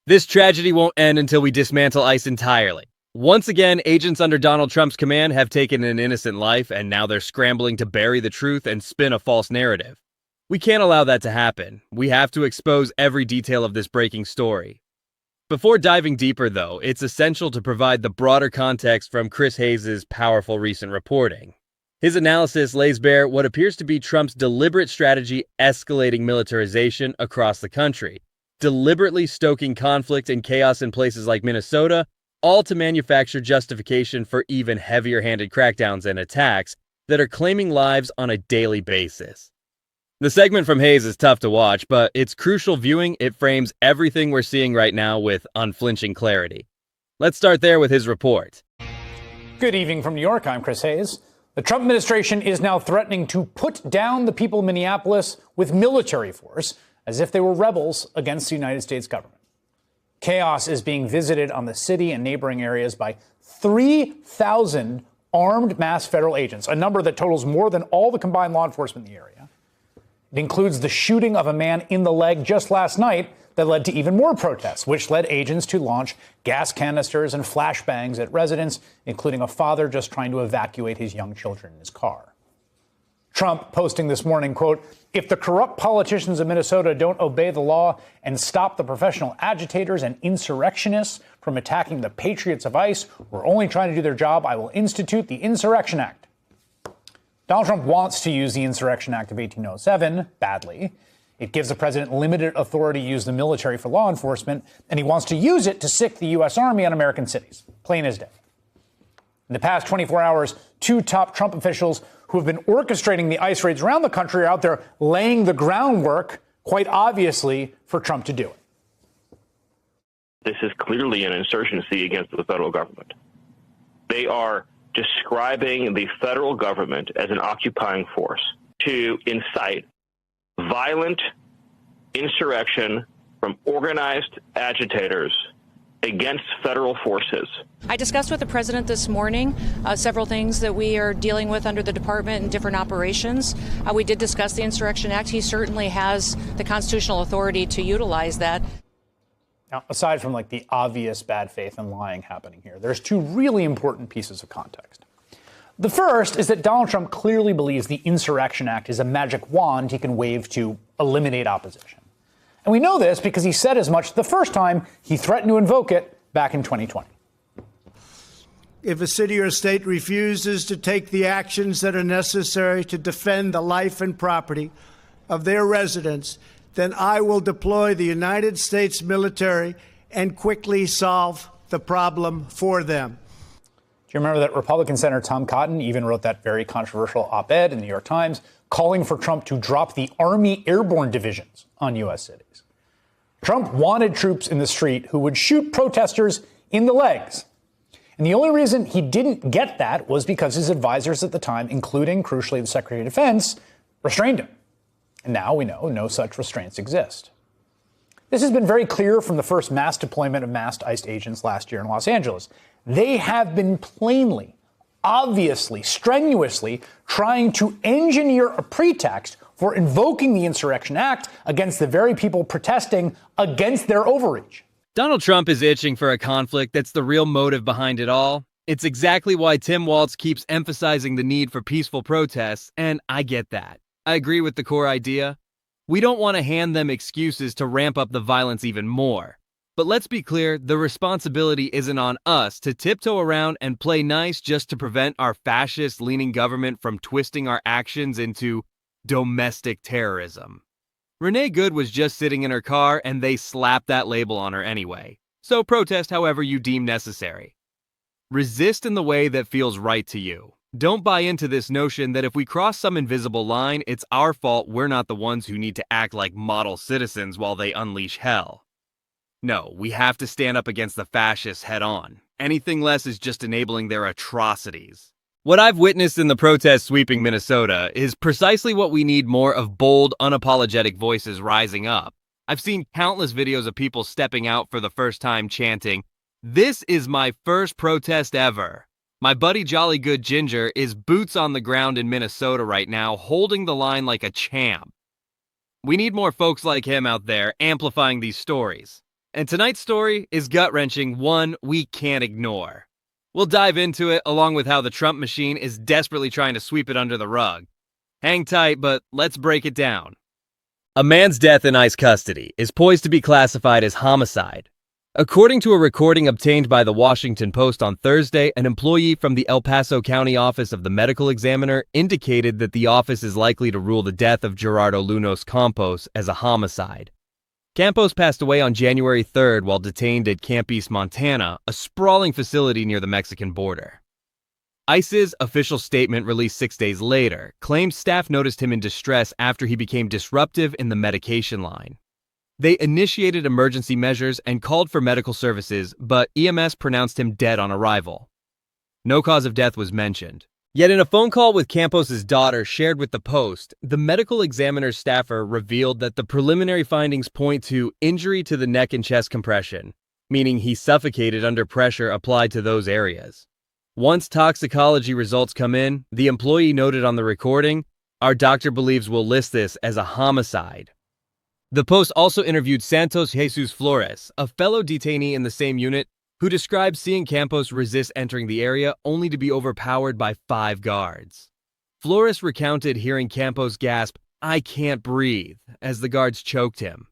This tragedy won't end until we dismantle ICE entirely. Once again, agents under Donald Trump's command have taken an innocent life, and now they're scrambling to bury the truth and spin a false narrative. We can't allow that to happen. We have to expose every detail of this breaking story. Before diving deeper, though, it's essential to provide the broader context from Chris Hayes' powerful recent reporting. His analysis lays bare what appears to be Trump's deliberate strategy escalating militarization across the country, deliberately stoking conflict and chaos in places like Minnesota, all to manufacture justification for even heavier-handed crackdowns and attacks that are claiming lives on a daily basis. The segment from Hayes is tough to watch, but it's crucial viewing. It frames everything we're seeing right now with unflinching clarity. Let's start there with his report. Good evening from New York. I'm Chris Hayes. The Trump administration is now threatening to put down the people of Minneapolis with military force, as if they were rebels against the United States government. Chaos is being visited on the city and neighboring areas by 3,000 armed mass federal agents, a number that totals more than all the combined law enforcement in the area. It includes the shooting of a man in the leg just last night that led to even more protests, which led agents to launch gas canisters and flashbangs at residents, including a father just trying to evacuate his young children in his car. Trump posting this morning, quote, "If the corrupt politicians of Minnesota don't obey the law and stop the professional agitators and insurrectionists from attacking the Patriots of ICE who are only trying to do their job, I will institute the Insurrection Act." Donald Trump wants to use the Insurrection Act of 1807 badly. It gives the president limited authority to use the military for law enforcement, and he wants to use it to sic the U.S. Army on American cities, plain as day. In the past 24 hours, two top Trump officials who have been orchestrating the ICE raids around the country are out there laying the groundwork, quite obviously, for Trump to do it. This is clearly an insurgency against the federal government. They are describing the federal government as an occupying force to incite violent insurrection from organized agitators against federal forces. I discussed with the president this morning several things that we are dealing with under the department and different operations. We did discuss the Insurrection Act. He certainly has the constitutional authority to utilize that. Now, aside from the obvious bad faith and lying happening here, there's two really important pieces of context. The first is that Donald Trump clearly believes the Insurrection Act is a magic wand he can wave to eliminate opposition. And we know this because he said as much the first time he threatened to invoke it back in 2020. If a city or state refuses to take the actions that are necessary to defend the life and property of their residents, then I will deploy the United States military and quickly solve the problem for them. Do you remember that Republican Senator Tom Cotton even wrote that very controversial op-ed in the New York Times calling for Trump to drop the Army airborne divisions on U.S. cities? Trump wanted troops in the street who would shoot protesters in the legs. And the only reason he didn't get that was because his advisors at the time, including, crucially, the Secretary of Defense, restrained him. And now we know no such restraints exist. This has been very clear from the first mass deployment of masked ICE agents last year in Los Angeles. They have been plainly, obviously, strenuously trying to engineer a pretext for invoking the Insurrection Act against the very people protesting against their overreach. Donald Trump is itching for a conflict that's the real motive behind it all. It's exactly why Tim Walz keeps emphasizing the need for peaceful protests, and I get that. I agree with the core idea. We don't want to hand them excuses to ramp up the violence even more. But let's be clear, the responsibility isn't on us to tiptoe around and play nice just to prevent our fascist-leaning government from twisting our actions into domestic terrorism. Renee Good was just sitting in her car and they slapped that label on her anyway. So protest however you deem necessary. Resist in the way that feels right to you. Don't buy into this notion that if we cross some invisible line, it's our fault we're not the ones who need to act like model citizens while they unleash hell. No, we have to stand up against the fascists head on. Anything less is just enabling their atrocities. What I've witnessed in the protests sweeping Minnesota is precisely what we need more of: bold, unapologetic voices rising up. I've seen countless videos of people stepping out for the first time chanting, "This is my first protest ever." My buddy Jolly Good Ginger is boots on the ground in Minnesota right now, holding the line like a champ. We need more folks like him out there amplifying these stories. And tonight's story is gut-wrenching, one we can't ignore. We'll dive into it along with how the Trump machine is desperately trying to sweep it under the rug. Hang tight, but let's break it down. A man's death in ICE custody is poised to be classified as homicide. According to a recording obtained by the Washington Post on Thursday, an employee from the El Paso County Office of the Medical Examiner indicated that the office is likely to rule the death of Geraldo Lunas Campos as a homicide. Campos passed away on January 3rd while detained at Camp East, Montana, a sprawling facility near the Mexican border. ICE's official statement released 6 days later claimed staff noticed him in distress after he became disruptive in the medication line. They initiated emergency measures and called for medical services, but EMS pronounced him dead on arrival. No cause of death was mentioned. Yet in a phone call with Campos's daughter shared with the Post, the medical examiner's staffer revealed that the preliminary findings point to injury to the neck and chest compression, meaning he suffocated under pressure applied to those areas. Once toxicology results come in, the employee noted on the recording, "Our doctor believes we'll list this as a homicide." The Post also interviewed Santos Jesus Flores, a fellow detainee in the same unit, who described seeing Campos resist entering the area only to be overpowered by 5 guards. Flores recounted hearing Campos gasp, "I can't breathe," as the guards choked him.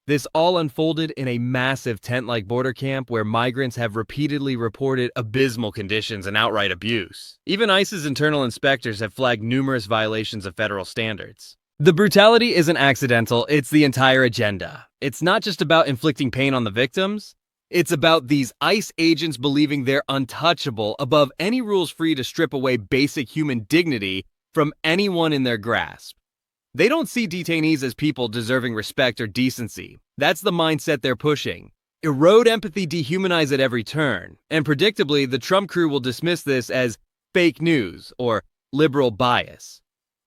This all unfolded in a massive tent-like border camp where migrants have repeatedly reported abysmal conditions and outright abuse. Even ICE's internal inspectors have flagged numerous violations of federal standards. The brutality isn't accidental, it's the entire agenda. It's not just about inflicting pain on the victims. It's about these ICE agents believing they're untouchable, above any rules free to strip away basic human dignity from anyone in their grasp. They don't see detainees as people deserving respect or decency. That's the mindset they're pushing. Erode empathy, dehumanize at every turn. And predictably, the Trump crew will dismiss this as fake news or liberal bias.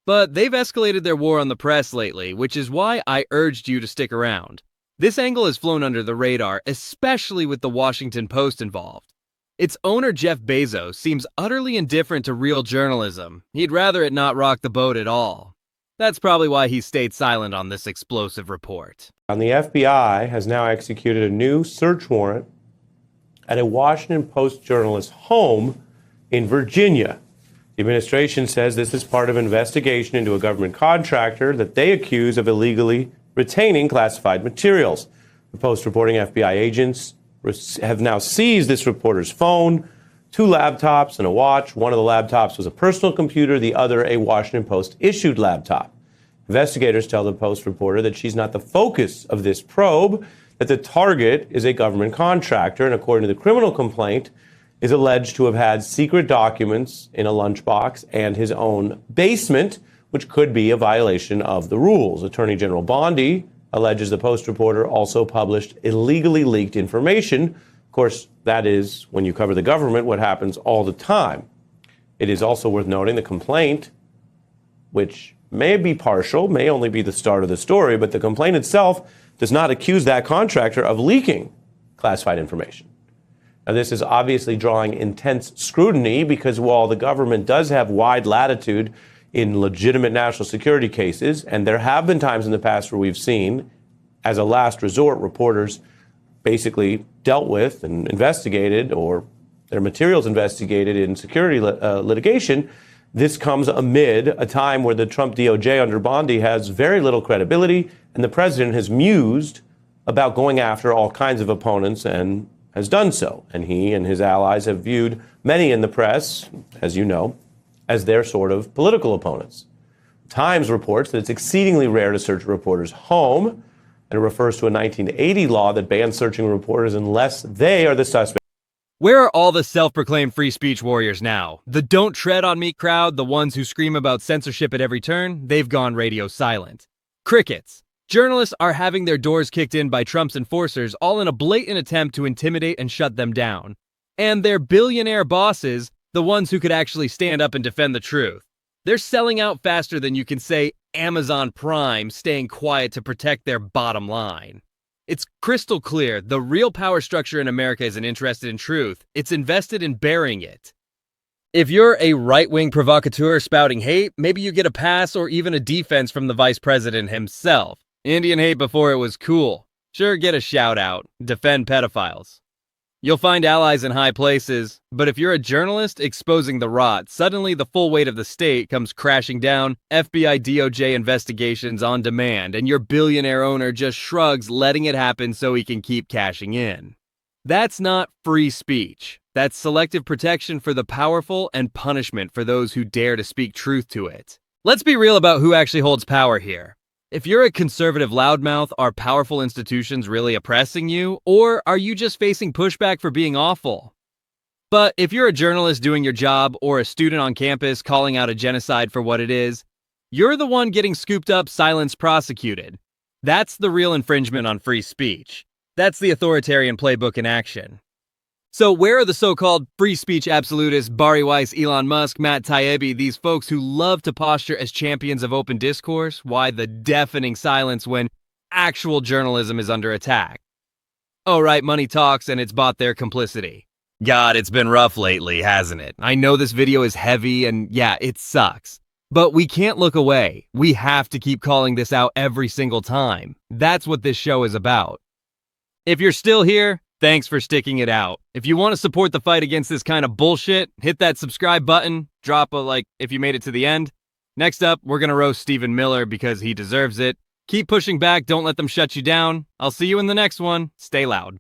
But they've escalated their war on the press lately, which is why I urged you to stick around. This angle has flown under the radar, especially with the Washington Post involved. Its owner, Jeff Bezos, seems utterly indifferent to real journalism. He'd rather it not rock the boat at all. That's probably why he stayed silent on this explosive report. The FBI has now executed a new search warrant at a Washington Post journalist's home in Virginia. The administration says this is part of an investigation into a government contractor that they accuse of illegally retaining classified materials. The Post reporting FBI agents have now seized this reporter's phone, 2 laptops, and a watch. One of the laptops was a personal computer, the other a Washington Post issued laptop. Investigators tell the Post reporter that she's not the focus of this probe, that the target is a government contractor, and according to the criminal complaint, is alleged to have had secret documents in a lunchbox and his own basement, which could be a violation of the rules. Attorney General Bondi alleges the Post reporter also published illegally leaked information. Of course, that is, when you cover the government, what happens all the time. It is also worth noting the complaint, which may be partial, may only be the start of the story, but the complaint itself does not accuse that contractor of leaking classified information. Now, this is obviously drawing intense scrutiny because while the government does have wide latitude in legitimate national security cases, and there have been times in the past where we've seen, as a last resort, reporters basically dealt with and investigated, or their materials investigated in security litigation, this comes amid a time where the Trump DOJ under Bondi has very little credibility, and the president has mused about going after all kinds of opponents and has done so. And he and his allies have viewed many in the press, as you know, as their sort of political opponents. Times reports that it's exceedingly rare to search a reporter's home, and it refers to a 1980 law that bans searching reporters unless they are the suspect. Where are all the self-proclaimed free speech warriors now? The don't tread on me crowd, the ones who scream about censorship at every turn, they've gone radio silent. Crickets. Journalists are having their doors kicked in by Trump's enforcers, all in a blatant attempt to intimidate and shut them down. And their billionaire bosses, the ones who could actually stand up and defend the truth. They're selling out faster than you can say Amazon Prime, staying quiet to protect their bottom line. It's crystal clear the real power structure in America isn't interested in truth. It's invested in burying it. If you're a right-wing provocateur spouting hate, maybe you get a pass or even a defense from the vice president himself. Indian hate before it was cool. Sure, get a shout out. Defend pedophiles. You'll find allies in high places, but if you're a journalist exposing the rot, suddenly the full weight of the state comes crashing down, FBI DOJ investigations on demand, and your billionaire owner just shrugs, letting it happen so he can keep cashing in. That's not free speech. That's selective protection for the powerful and punishment for those who dare to speak truth to it. Let's be real about who actually holds power here. If you're a conservative loudmouth, are powerful institutions really oppressing you, or are you just facing pushback for being awful? But if you're a journalist doing your job, or a student on campus calling out a genocide for what it is, you're the one getting scooped up, silenced, prosecuted. That's the real infringement on free speech. That's the authoritarian playbook in action. So where are the so-called free speech absolutists, Bari Weiss, Elon Musk, Matt Taibbi, these folks who love to posture as champions of open discourse? Why the deafening silence when actual journalism is under attack? Oh right, money talks and it's bought their complicity. God, it's been rough lately, hasn't it? I know this video is heavy and yeah, it sucks. But we can't look away. We have to keep calling this out every single time. That's what this show is about. If you're still here, thanks for sticking it out. If you want to support the fight against this kind of bullshit, hit that subscribe button, drop a like if you made it to the end. Next up, we're going to roast Stephen Miller because he deserves it. Keep pushing back, don't let them shut you down. I'll see you in the next one. Stay loud.